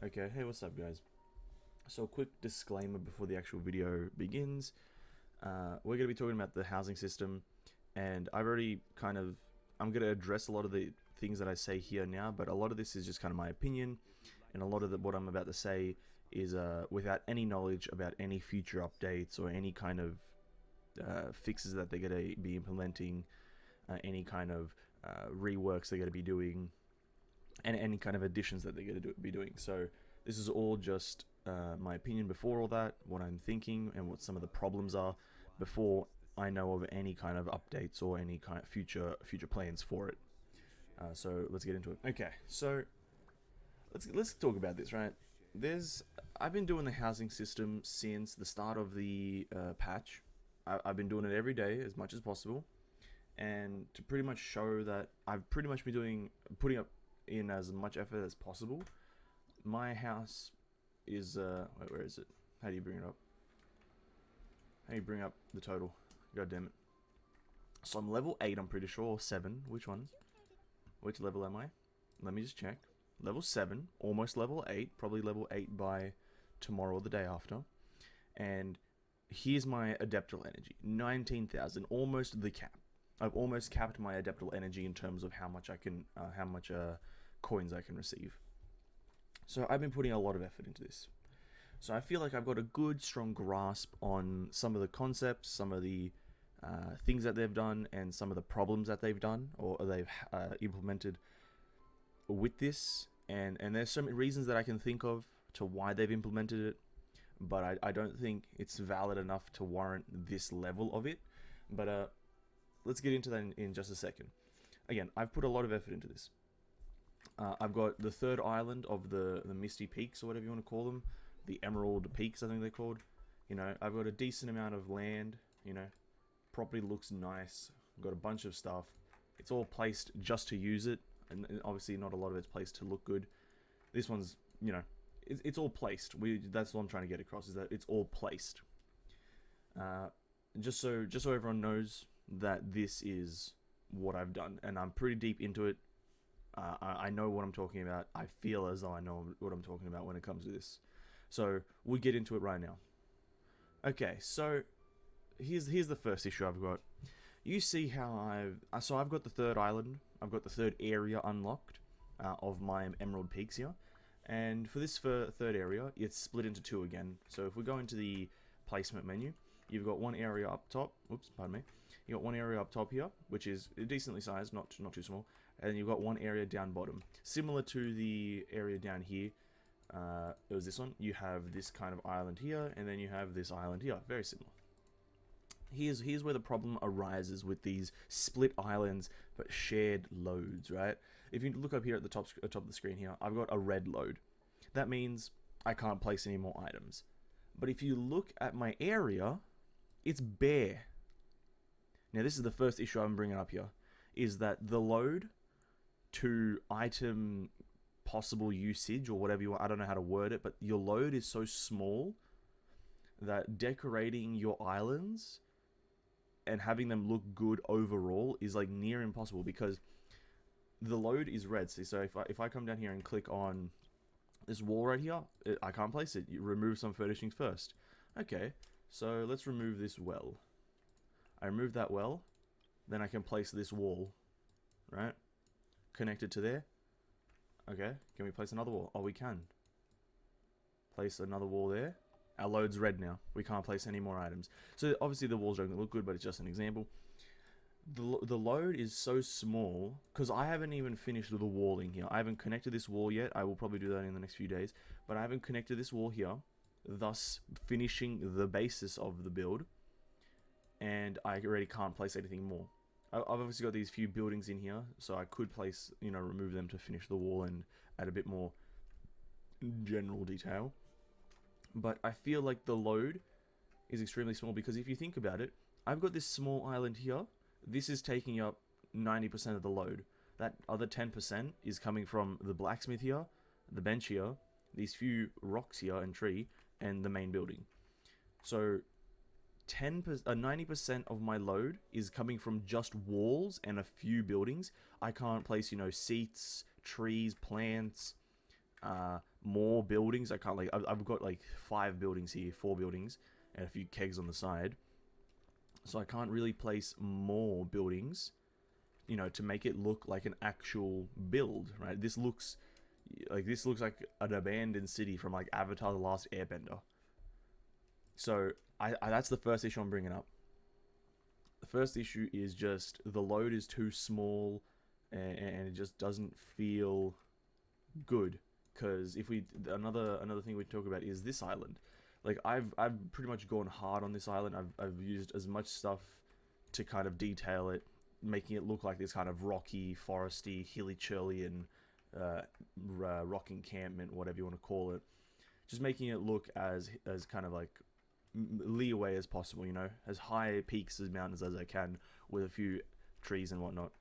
Okay, hey, what's up, guys? So, a quick disclaimer before the actual video begins. We're going to be talking about the housing system, and I'm going to address a lot of the things that I say here now, but a lot of this is just kind of my opinion, and a lot of what I'm about to say is without any knowledge about any future updates or any kind of fixes that they're going to be implementing, any kind of reworks they're going to be doing, and any kind of additions that they're going to be doing. So this is all just my opinion before all that, what I'm thinking, and what some of the problems are before I know of any kind of updates or any kind of future plans for it. So let's get into it. Okay, so let's talk about this, right? I've been doing the housing system since the start of the patch. I've been doing it every day as much as possible, and to pretty much show that I've pretty much been putting up in as much effort as possible. My house is wait, where is it? How do you bring it up? How do you bring up the total? God damn it. So I'm level 8, I'm pretty sure, or 7. Which one? Which level am I? Let me just check. Level 7, almost level 8, probably level 8 by tomorrow or the day after. And here's my adeptal energy, 19,000, almost the cap. I've almost capped my adeptal energy in terms of how much coins I can receive. So I've been putting a lot of effort into this. So I feel like I've got a good, strong grasp on some of the concepts, some of the things that they've done, and some of the problems that they've done or they've implemented with this. And there's so many reasons that I can think of to why they've implemented it, but I don't think it's valid enough to warrant this level of it. But let's get into that in just a second. Again, I've put a lot of effort into this. I've got the third island of the Misty Peaks, or whatever you want to call them. The Emerald Peaks, I think they're called. You know, I've got a decent amount of land, you know. Property looks nice. I've got a bunch of stuff. It's all placed just to use it. And obviously not a lot of it's placed to look good. This one's, you know, it's all placed. That's what I'm trying to get across, is that it's all placed. Just so everyone knows that this is what I've done. And I'm pretty deep into it. I know what I'm talking about. I feel as though I know what I'm talking about when it comes to this. So we'll get into it right now. Okay, so here's the first issue I've got. You see how I've got the third island. I've got the third area unlocked of my Emerald Peaks here. And for this third area, it's split into two again. So if we go into the placement menu, you've got one area up top. Oops, pardon me. You got one area up top here, which is decently sized, not too small. And then you've got one area down bottom, similar to the area down here. It was this one. You have this kind of island here, and then you have this island here. Very similar. Here's where the problem arises with these split islands but shared loads, right? If you look up here at the top of the screen here, I've got a red load. That means I can't place any more items. But if you look at my area, it's bare. Now this is the first issue I'm bringing up here, is that the load to item possible usage, or whatever you want, I don't know how to word it, but your load is so small that decorating your islands and having them look good overall is like near impossible, because the load is red. So if I come down here and click on this wall right here, I can't place it. You remove some furnishings first. Okay, so let's remove this well. I remove that well, then I can place this wall, right? Connected to there. Okay, can we place another wall? Oh, we can. Place another wall there. Our load's red now. We can't place any more items. So obviously the walls don't look good, but it's just an example. The load is so small, because I haven't even finished the walling here. I haven't connected this wall yet. I will probably do that in the next few days. But I haven't connected this wall here, thus finishing the basis of the build. And I already can't place anything more. I've obviously got these few buildings in here, so I could place, you know, remove them to finish the wall and add a bit more general detail. But I feel like the load is extremely small, because if you think about it, I've got this small island here. This is taking up 90% of the load. That other 10% is coming from the blacksmith here, the bench here, these few rocks here and tree, and the main building. So 90% of my load is coming from just walls and a few buildings. I can't place, you know, seats, trees, plants, more buildings. I can't, like, I've got like 5 buildings here, 4 buildings, and a few kegs on the side. So I can't really place more buildings, you know, to make it look like an actual build, right? This looks like an abandoned city from like Avatar: The Last Airbender. So I that's the first issue I'm bringing up. The first issue is just the load is too small, and it just doesn't feel good. Because if we another thing we talk about is this island. Like I've pretty much gone hard on this island. I've used as much stuff to kind of detail it, making it look like this kind of rocky, foresty, hilly Churlian rock encampment, whatever you want to call it. Just making it look as kind of like leeway as possible, you know, as high peaks as mountains as I can, with a few trees and whatnot.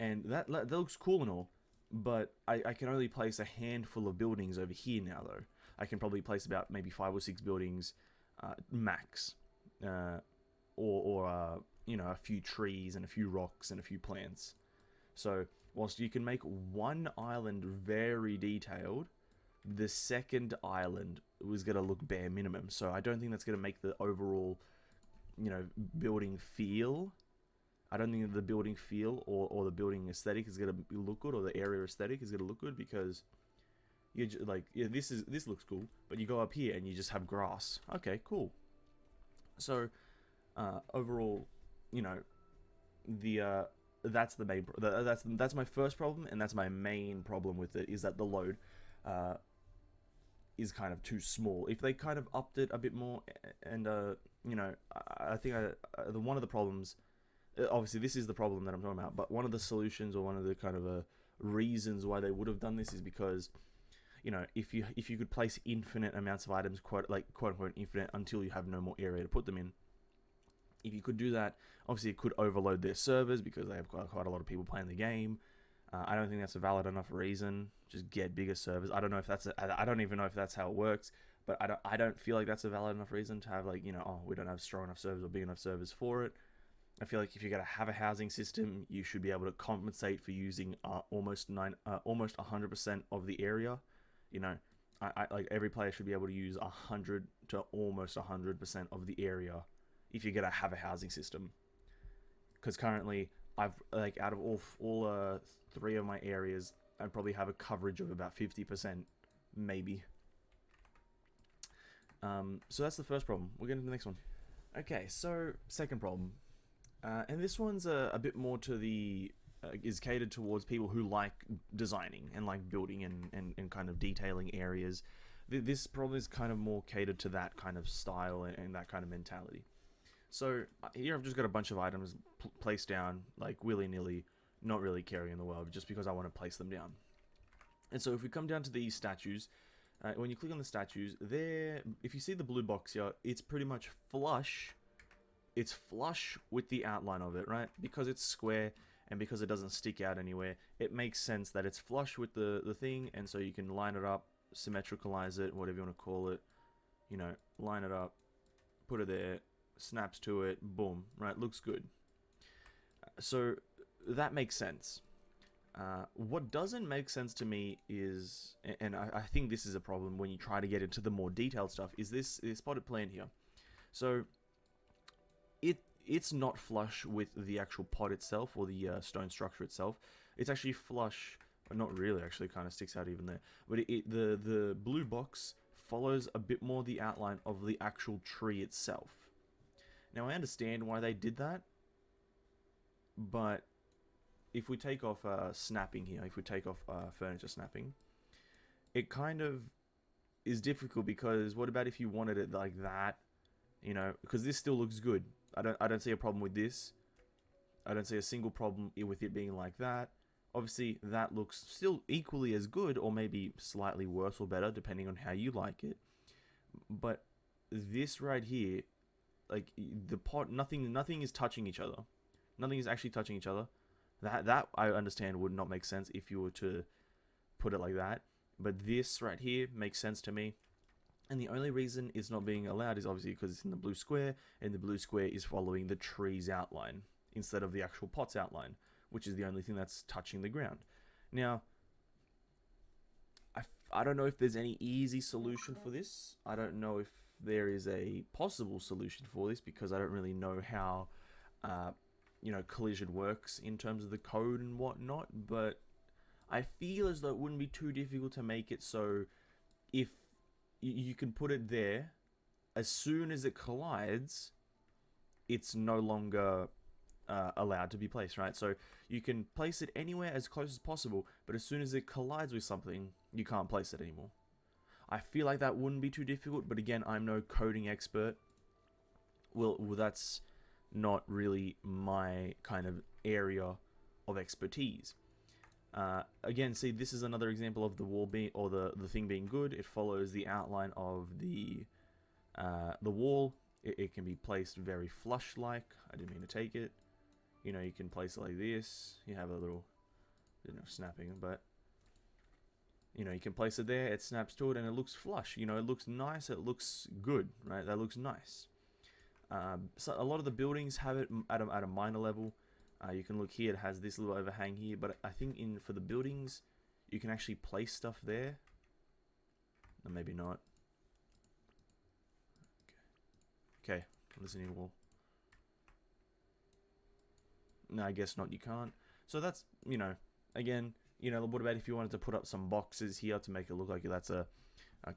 And that looks cool and all, but I can only place a handful of buildings over here now, though. I can probably place about maybe 5 or 6 buildings, max, or you know, a few trees and a few rocks and a few plants. So whilst you can make one island very detailed, the second island was going to look bare minimum. So I don't think that's going to make the overall, you know, building feel. I don't think that the building feel or the building aesthetic is going to look good, or the area aesthetic is going to look good, because you're just like, yeah, this looks cool, but you go up here and you just have grass. Okay, cool. So overall, you know, that's the main that's my first problem, and that's my main problem with it, is that the load is kind of too small. If they kind of upped it a bit more, and you know, I think one of the problems, obviously this is the problem that I'm talking about, but one of the solutions, or one of the kind of reasons why they would have done this, is because, you know, if you could place infinite amounts of items, quote unquote infinite, until you have no more area to put them in. If you could do that, obviously it could overload their servers, because they have quite a lot of people playing the game. I don't think that's a valid enough reason. Just get bigger servers. I don't know if that's I don't even know if that's how it works, but I don't feel like that's a valid enough reason to have, like, you know, oh, we don't have strong enough servers or big enough servers for it. I feel like if you're going to have a housing system, you should be able to compensate for using almost 100% of the area. You know, I like, every player should be able to use 100 to almost 100% of the area if you're going to have a housing system. Because currently, I've, like, out of all 3 of my areas, I probably have a coverage of about 50%, maybe. So that's the first problem. We'll get into the next one. Okay, so second problem. And this one's a bit more to the... is catered towards people who like designing and like building and kind of detailing areas. This problem is kind of more catered to that kind of style and that kind of mentality. So here I've just got a bunch of items placed down, like, willy-nilly, not really caring in the world, just because I want to place them down. And so if we come down to these statues, when you click on the statues, there, if you see the blue box here, it's pretty much flush. It's flush with the outline of it, right? Because it's square, and because it doesn't stick out anywhere, it makes sense that it's flush with the thing, and so you can line it up, symmetricalize it, whatever you want to call it, you know, line it up, put it there, snaps to it, boom, right? Looks good. So that makes sense. What doesn't make sense to me is, and I think this is a problem when you try to get into the more detailed stuff, is this spotted plant here. So it's not flush with the actual pot itself, or the stone structure itself. It's actually flush, not really, actually, kind of sticks out even there. But the blue box follows a bit more the outline of the actual tree itself. Now, I understand why they did that, but if we take off snapping here, if we take off furniture snapping, it kind of is difficult, because what about if you wanted it like that, you know, because this still looks good. I don't see a problem with this. I don't see a single problem with it being like that. Obviously, that looks still equally as good, or maybe slightly worse or better, depending on how you like it. But this right here, like, the pot, nothing is touching each other. Nothing is actually touching each other. That I understand would not make sense if you were to put it like that. But this right here makes sense to me. And the only reason it's not being allowed is obviously because it's in the blue square, and the blue square is following the tree's outline instead of the actual pot's outline, which is the only thing that's touching the ground. Now, I I don't know if there's any easy solution for this. I don't know if there is a possible solution for this because I don't really know how, uh, collision works in terms of the code and whatnot. But I feel as though it wouldn't be too difficult to make it so if you can put it there, as soon as it collides, it's no longer allowed to be placed, right? So you can place it anywhere as close as possible, but as soon as it collides with something, you can't place it anymore. I feel like that wouldn't be too difficult, but again, I'm no coding expert. Well, that's not really my kind of area of expertise. Again, see, this is another example of the wall being, or the thing being good. It follows the outline of the wall. It can be placed very flush-like. I didn't mean to take it. You can place it like this. You have a little, snapping, but you can place it there. It snaps to it, and it looks flush. It looks nice. It looks good, right? That looks nice. So a lot of the buildings have it at a minor level. You can look here. It has this little overhang here, but I think for the buildings, you can actually place stuff there. Or maybe not. Okay, listening wall. No, I guess not. You can't. So that's, again, what about if you wanted to put up some boxes here to make it look like that's a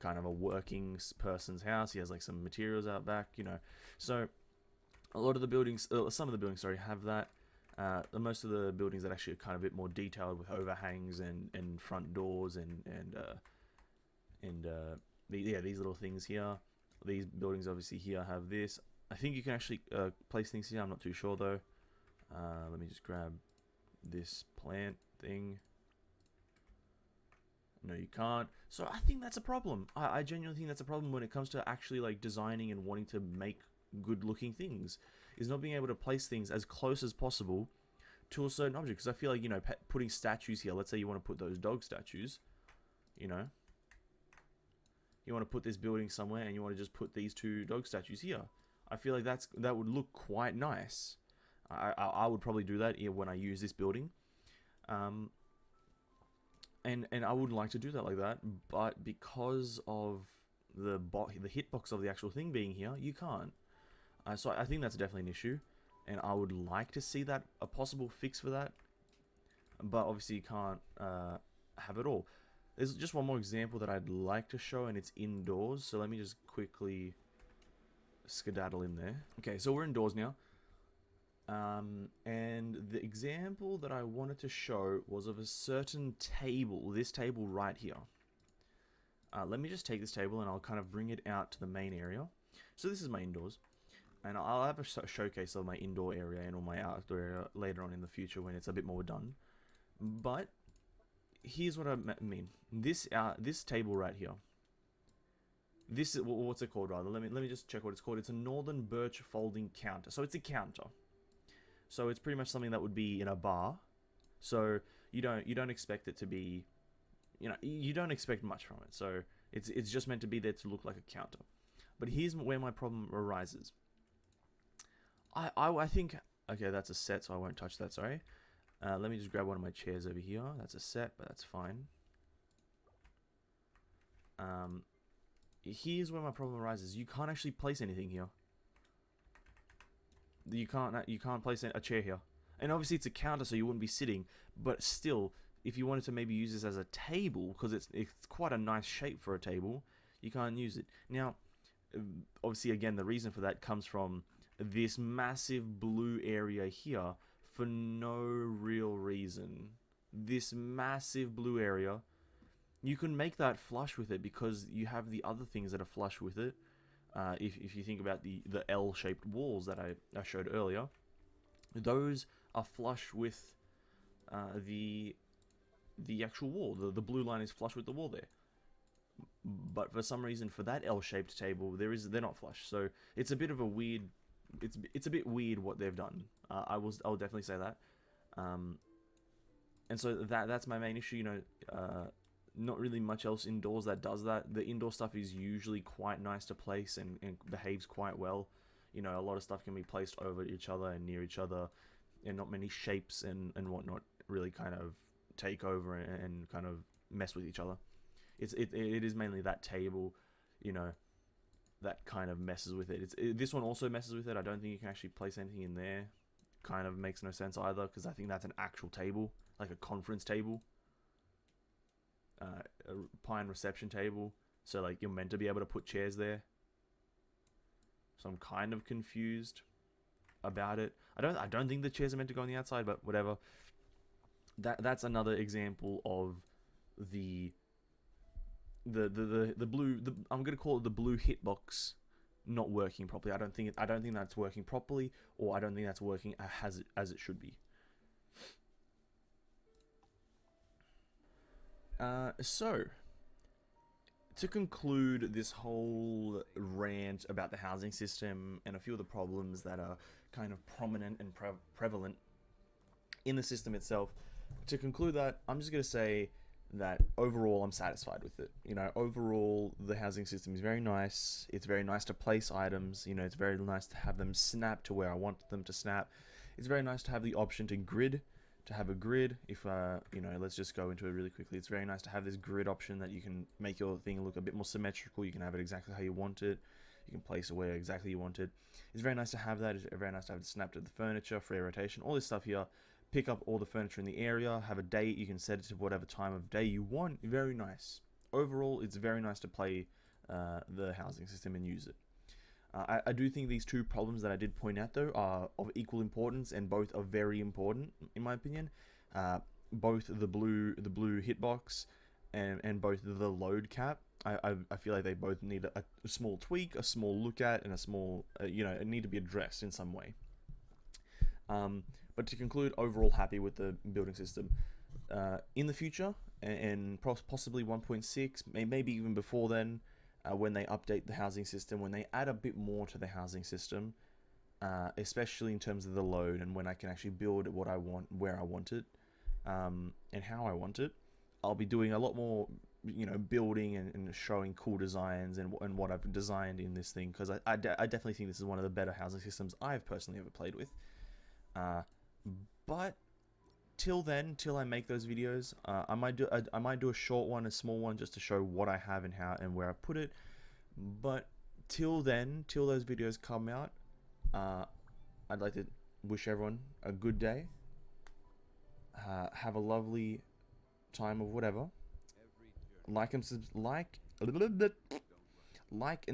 kind of a working person's house? He has like some materials out back, So a lot of the buildings, some of the buildings, sorry, have that. Most of the buildings that actually are kind of a bit more detailed with overhangs and front doors and these little things here. These buildings obviously here have this. I think you can actually place things here. I'm not too sure though. Let me just grab this plant thing. No, you can't. So I think that's a problem. I genuinely think that's a problem when it comes to actually like designing and wanting to make good looking things, is not being able to place things as close as possible to a certain object. Because I feel like, putting statues here, let's say you want to put those dog statues, you want to put this building somewhere and you want to just put these two dog statues here. I feel like that would look quite nice. I would probably do that when I use this building. And I would like to do that like that, but because of the hitbox of the actual thing being here, you can't. So I think that's definitely an issue, and I would like to see that a possible fix for that. But obviously you can't have it all. There's just one more example that I'd like to show, and it's indoors. So let me just quickly skedaddle in there. Okay, so we're indoors now. And the example that I wanted to show was of a certain table, this table right here. Let me just take this table and I'll kind of bring it out to the main area. So this is my indoors, and I'll have a showcase of my indoor area and all my outdoor area later on in the future when it's a bit more done. But here's what I mean. This table right here. This is, what's it called rather? Let me just check what it's called. It's a northern birch folding counter. So it's a counter. So it's pretty much something that would be in a bar. So you don't expect it to be, you don't expect much from it. So it's just meant to be there to look like a counter. But here's where my problem arises. I think, okay, that's a set, so I won't touch that, sorry. Let me just grab one of my chairs over here. That's a set, but that's fine. Here's where my problem arises. You can't actually place anything here. You can't place a chair here. And obviously it's a counter, so you wouldn't be sitting. But still, if you wanted to maybe use this as a table, because it's quite a nice shape for a table, you can't use it. Now, obviously, again, the reason for that comes from this massive blue area here for no real reason. This massive blue area, you can make that flush with it because you have the other things that are flush with it. If you think about the L-shaped walls that I showed earlier, those are flush with the actual wall. The blue line is flush with the wall there. But for some reason, for that L-shaped table, they're not flush. So it's a bit of a weird. It's a bit weird what they've done. I'll definitely say that. And so that's my main issue. Not really much else indoors that does that. The indoor stuff is usually quite nice to place and behaves quite well. A lot of stuff can be placed over each other and near each other, and not many shapes and whatnot really kind of take over and kind of mess with each other. It is mainly that table, you know, that kind of messes with it. This one also messes with it. I don't think you can actually place anything in there. Kind of makes no sense either, because I think that's an actual table, like a conference table, a pine reception table. So like you're meant to be able to put chairs there. So I'm kind of confused about it. I don't think the chairs are meant to go on the outside, but whatever. That's another example of the blue, I'm gonna call it the blue hitbox not working properly. I don't think that's working properly, or I don't think that's working as it should be. So to conclude this whole rant about the housing system and a few of the problems that are kind of prominent and prevalent in the system itself, to conclude that, I'm just going to say that overall I'm satisfied with it. You know, overall the housing system is very nice. It's very nice to place items. You know, it's very nice to have them snap to where I want them to snap. It's very nice to have the option to have a grid. If you know, let's just go into it really quickly. It's very nice to have this grid option that you can make your thing look a bit more symmetrical. You can have it exactly how you want it. You can place it where exactly you want it. It's very nice to have that. It's very nice to have it snapped to the furniture, free rotation, all this stuff here. Pick up all the furniture in the area, have a date, you can set it to whatever time of day you want. Very nice. Overall, it's very nice to play the housing system and use it. I do think these two problems that I did point out, though, are of equal importance, and both are very important, in my opinion. Both the blue hitbox and both the load cap. I feel like they both need a small tweak, a small look at, and a small, you know, it need to be addressed in some way. But to conclude, overall happy with the building system. In the future, and possibly 1.6, maybe even before then, when they update the housing system, when they add a bit more to the housing system, especially in terms of the load and when I can actually build what I want, where I want it, and how I want it, I'll be doing a lot more, you know, building and showing cool designs and what I've designed in this thing, because I definitely think this is one of the better housing systems I've personally ever played with. But till then, till I make those videos, I might do a short one, a small one, just to show what I have and how and where I put it. But till then, till those videos come out, I'd like to wish everyone a good day. Have a lovely time of whatever. Like and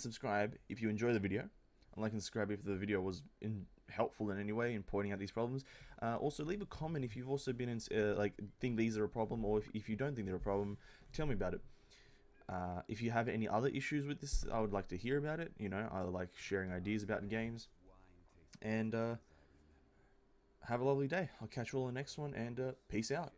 subscribe if you enjoy the video. And like and subscribe if the video was helpful in any way in pointing out these problems. Also, leave a comment if you've also been in, like, think these are a problem, or if you don't think they're a problem, tell me about it. If you have any other issues with this, I would like to hear about it. You know, I like sharing ideas about games. And have a lovely day. I'll catch you all in the next one, and peace out.